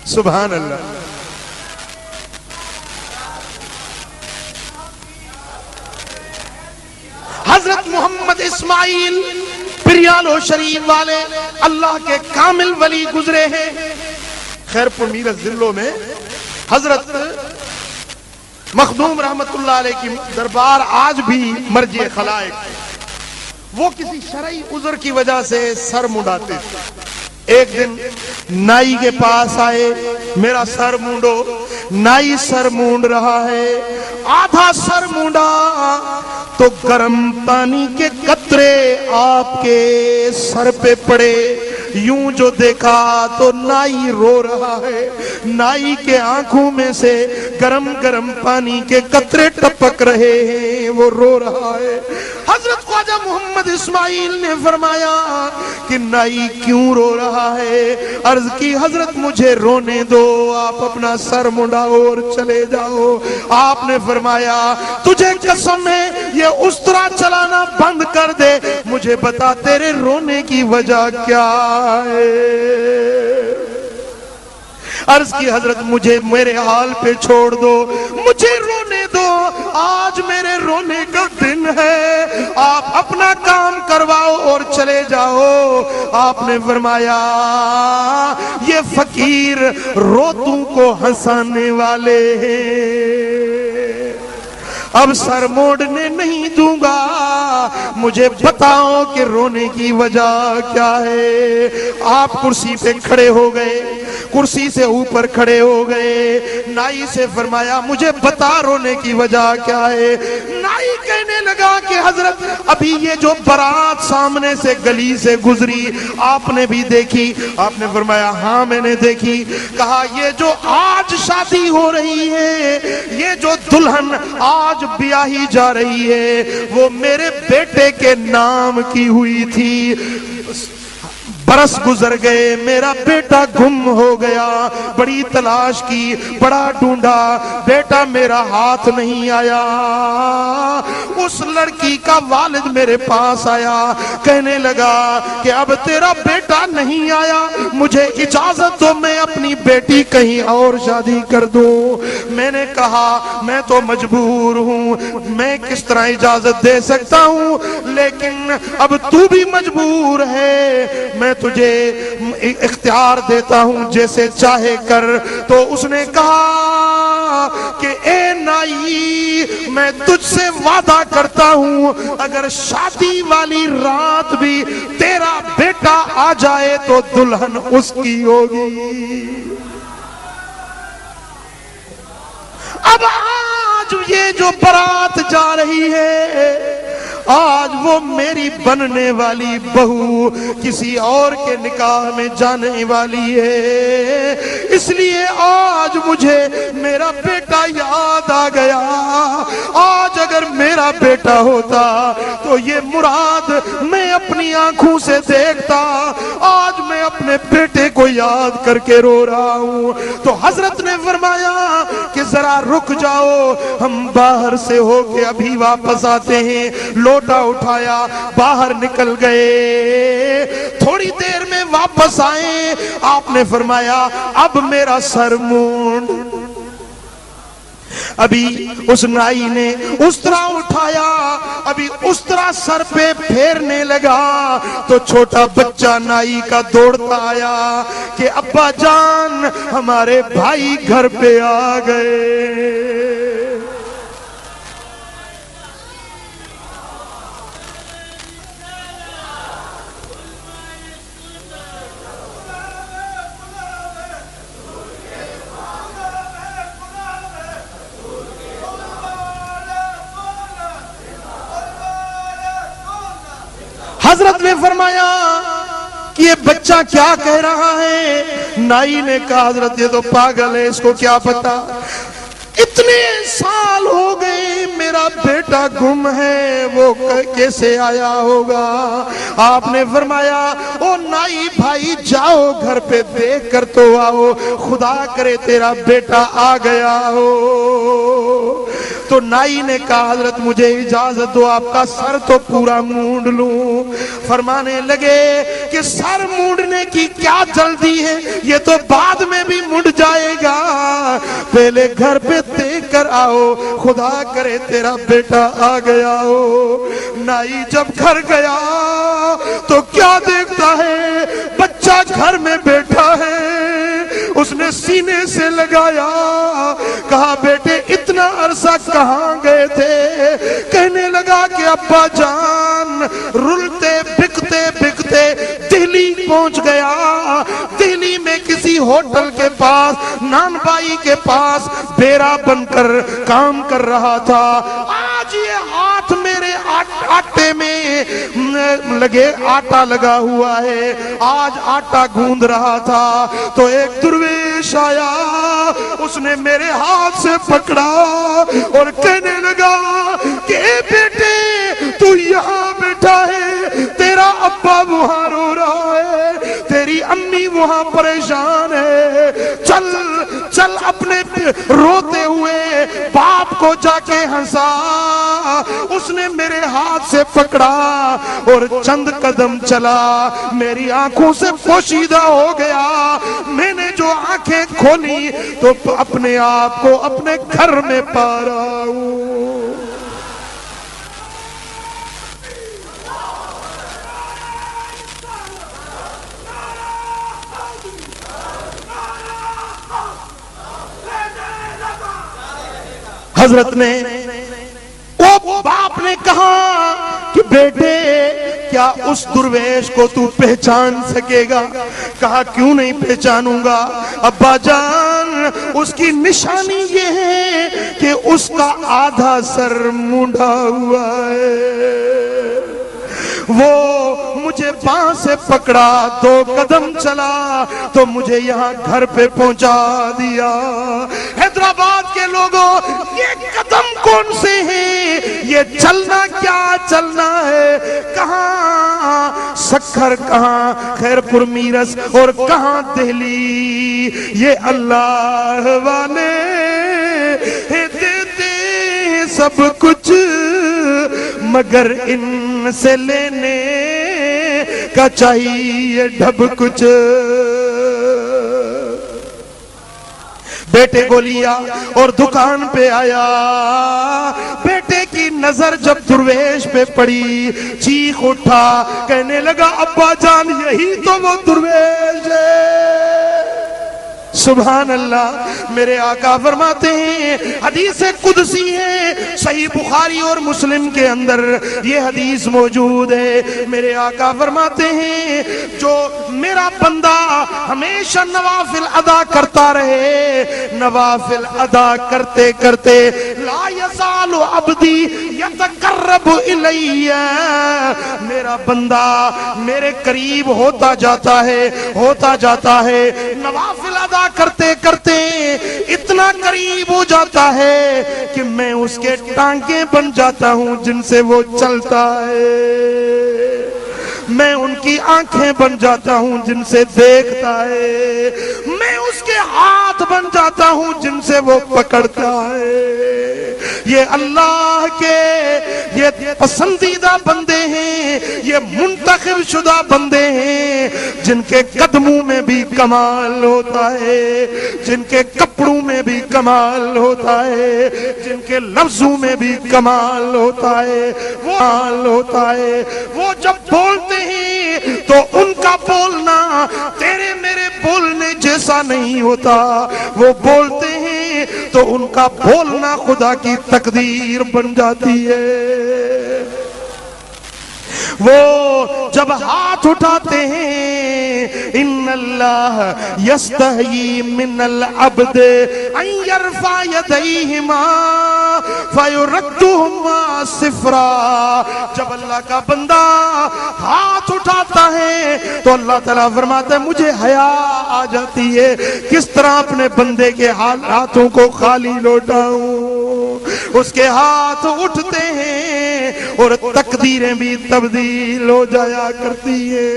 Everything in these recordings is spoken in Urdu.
سبحان اللہ. حضرت محمد اسماعیل پریالو شریف والے اللہ کے کامل ولی گزرے ہیں. خیر پور میرت ضلعوں میں حضرت مخدوم رحمت اللہ علیہ کی دربار آج بھی مرجع خلائق. وہ کسی شرعی عذر کی وجہ سے سر منڈاتے تھے. ایک دن نائی کے پاس آئے, میرا سر مونڈو. نائی سر مونڈ رہا ہے, آدھا سر مونڈا تو گرم پانی کے قطرے آپ کے سر پہ پڑے. یوں جو دیکھا تو نائی رو رہا ہے. نائی کے آنکھوں میں سے گرم گرم پانی کے قطرے ٹپک رہے ہیں, وہ رو رہا ہے. حضرت خواجہ محمد اسماعیل نے فرمایا کہ نائی کیوں رو رہا ہے؟ عرض کی حضرت مجھے رونے دو, آپ اپنا سر منڈاؤ اور چلے جاؤ. آپ نے فرمایا تجھے قسم ہے یہ اس طرح چلانا بند کر دے, مجھے بتا تیرے رونے کی وجہ کیا ہے؟ عرض کی حضرت مجھے میرے حال پہ چھوڑ دو, مجھے رونے دو, آج میرے رونے کا دن ہے, آپ اپنا کام کرواؤ اور چلے جاؤ. آپ نے فرمایا یہ فقیر روتوں کو ہنسانے والے ہیں, اب سر موڑنے نہیں دوں گا, مجھے بتاؤ کہ رونے کی وجہ کیا ہے؟ آپ کرسی پہ کھڑے ہو گئے, کرسی سے اوپر کھڑے ہو گئے. نائی سے فرمایا مجھے بتا رونے کی وجہ کیا ہے؟ نائی کہنے لگا کہ حضرت ابھی یہ جو بارات سامنے سے گلی سے گزری آپ نے بھی دیکھی؟ آپ نے فرمایا ہاں میں نے دیکھی. کہا یہ جو آج شادی ہو رہی ہے, یہ جو دلہن آج بیاہی جا رہی ہے, وہ میرے بیٹے کے نام کی ہوئی تھی. برس گزر گئے, میرا بیٹا گم ہو گیا, بڑی تلاش کی, بڑا ڈھونڈا, بیٹا میرا ہاتھ نہیں آیا. اس لڑکی کا والد میرے پاس آیا, کہنے لگا کہ اب تیرا بیٹا نہیں آیا, مجھے اجازت دو میں اپنی بیٹی کہیں اور شادی کر دوں. میں نے کہا میں تو مجبور ہوں, میں کس طرح اجازت دے سکتا ہوں, لیکن اب تو بھی مجبور ہے, میں تجھے اختیار دیتا ہوں جیسے چاہے کر. تو اس نے کہا کہ اے نائی میں تجھ سے وعدہ کرتا ہوں اگر شادی والی رات بھی تیرا بیٹا آ جائے تو دلہن اس کی ہوگی. اب آج یہ جو بارات جا رہی ہے, آج وہ میری بننے والی بہو کسی اور کے نکاح میں جانے والی ہے, اس لیے آج مجھے میرا بیٹا یاد آ گیا. آج اگر میرا بیٹا ہوتا تو یہ مراد میں اپنی آنکھوں سے دیکھتا, آج میں اپنے بیٹے کو یاد کر کے رو رہا ہوں. تو حضرت نے فرمایا کہ ذرا رک جاؤ, ہم باہر سے ہو کے ابھی واپس آتے ہیں. لوٹا اٹھایا, باہر نکل گئے, تھوڑی دیر میں واپس آئے. آپ نے فرمایا اب میرا سر مونڈ. ابھی اس نائی نے اس طرح اٹھایا, ابھی اس طرح سر پہ پھیرنے لگا تو چھوٹا بچہ نائی کا دوڑتا آیا کہ ابا جان ہمارے بھائی گھر پہ آ گئے. حضرت نے فرمایا کہ یہ بچہ کیا کہہ رہا ہے؟ نائی نے کہا حضرت یہ تو پاگل ہے, اس کو کیا پتا, اتنے سال ہو گئے میرا بیٹا گم ہے, وہ کیسے آیا ہوگا؟ آپ نے فرمایا او نائی بھائی جاؤ گھر پہ دیکھ کر تو آؤ, خدا کرے تیرا بیٹا آ گیا ہو. تو نائی نے کہا حضرت مجھے اجازت دو, آپ کا سر تو پورا مونڈ لوں. فرمانے لگے کہ سر مونڈنے کی کیا جلدی ہے, یہ تو بعد میں بھی مونڈ جائے اکیلے گھر پہ دیکھ کر آؤ، خدا کرے تیرا بیٹا آ گیا ہو۔ نائی جب گھر گیا تو کیا دیکھتا ہے؟ بچہ گھر میں بیٹھا ہے۔ اس نے سینے سے لگایا، کہا بیٹے اتنا عرصہ کہاں گئے تھے؟ کہنے لگا کہ ابا جان رلتے بکتے بکتے دہلی پہنچ گیا۔ دہلی میں کسی ہوٹل کے پاس، نان بائی کے پاس بیرا بن کر کام کر رہا تھا۔ آج یہ ہاتھ میرے آٹے میں لگے آٹا لگا ہوا ہے، آج آٹا گوندھ رہا تھا تو ایک درویش آیا، اس نے میرے ہاتھ سے پکڑا اور کہنے لگا کہ اے بیٹے تو یہاں بیٹھا ہے، تیرا ابا وہاں رو رہا ہے، تیری امی وہاں پریشان ہے، چل چل اپنے روتے ہوئے باپ کو جا کے ہنسا۔ اس نے میرے ہاتھ سے پکڑا اور چند قدم چلا، میری آنکھوں سے پوشیدہ ہو گیا۔ میں نے جو آنکھیں کھولی تو اپنے آپ کو اپنے گھر میں پا رہا ہوں۔ حضرت نے وہ باپ نے کہا کہ بیٹے کیا اس درویش کو تو پہچان سکے گا؟ کہا کیوں نہیں پہچانوں گا ابا جان، اس کی نشانی یہ ہے کہ اس کا آدھا سر مونڈھا ہوا ہے۔ وہ مجھے پاں سے پکڑا، 2 قدم چلا تو مجھے یہاں گھر پہ پہنچا دیا۔ حیدرآباد کے لوگوں یہ قدم کون سے ہیں؟ یہ چلنا کیا چلنا ہے؟ کہاں سکھر، کہاں خیر پور میرس اور کہاں دہلی؟ یہ اللہ والے دیتے سب کچھ مگر ان سے لینے کا چاہیے ڈھب کچھ۔ بیٹے کو لیا اور دکان پہ آیا، بیٹے کی نظر جب درویش پہ پڑی چیخ اٹھا، کہنے لگا ابا جان یہی تو وہ درویش ہے۔ سبحان اللہ، میرے آقا فرماتے ہیں حدیث قدسی ہے، صحیح بخاری اور مسلم کے اندر یہ حدیث موجود ہے۔ میرے آقا فرماتے ہیں جو میرا بندہ ہمیشہ نوافل ادا کرتا رہے، نوافل ادا کرتے کرتے لا یزال عبدی یتقرب الی، میرا بندہ میرے قریب ہوتا جاتا ہے، ہوتا جاتا ہے، نوافل ادا کرتے کرتے اتنا قریب ہو جاتا ہے کہ میں اس کے ٹانگیں بن جاتا ہوں جن سے وہ چلتا ہے، میں ان کی آنکھیں بن جاتا ہوں جن سے دیکھتا ہے، میں اس کے ہاتھ بن جاتا ہوں جن سے وہ پکڑتا ہے۔ یہ اللہ کے یہ پسندیدہ بندے ہیں، یہ منتخب شدہ بندے ہیں جن کے قدموں میں بھی کمال ہوتا ہے، جن کے کپڑوں میں بھی کمال ہوتا ہے، جن کے لفظوں میں بھی کمال ہوتا ہے، وہ کمال ہوتا ہے۔ وہ جب بولتے ہیں تو ان کا بولنا تیرے میرے بولنے جیسا نہیں ہوتا، وہ بولتے ہیں تو ان کا بولنا خدا کی تقدیر بن جاتی ہے۔ وہ جب ہاتھ اٹھاتے ہیں ان اللہ یستحیی من العبد ان یرفع یدیہما فیردہما صفرا، جب اللہ کا بندہ ہاتھ اٹھاتا ہے تو اللہ تعالیٰ فرماتا ہے مجھے حیا آ جاتی ہے کس طرح اپنے بندے کے ہاتھوں کو خالی لوٹاؤں۔ اس کے ہاتھ اٹھتے ہیں اور تقدیریں بھی تبدیل ہو جایا کرتی ہے۔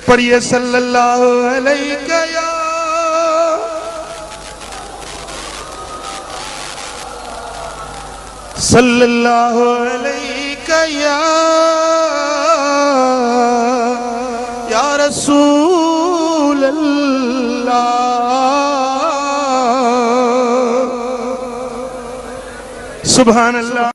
پڑھیے صلی اللہ علیہ وسلم، صلی اللہ علیہ یا رسول اللہ۔ سبحان اللہ.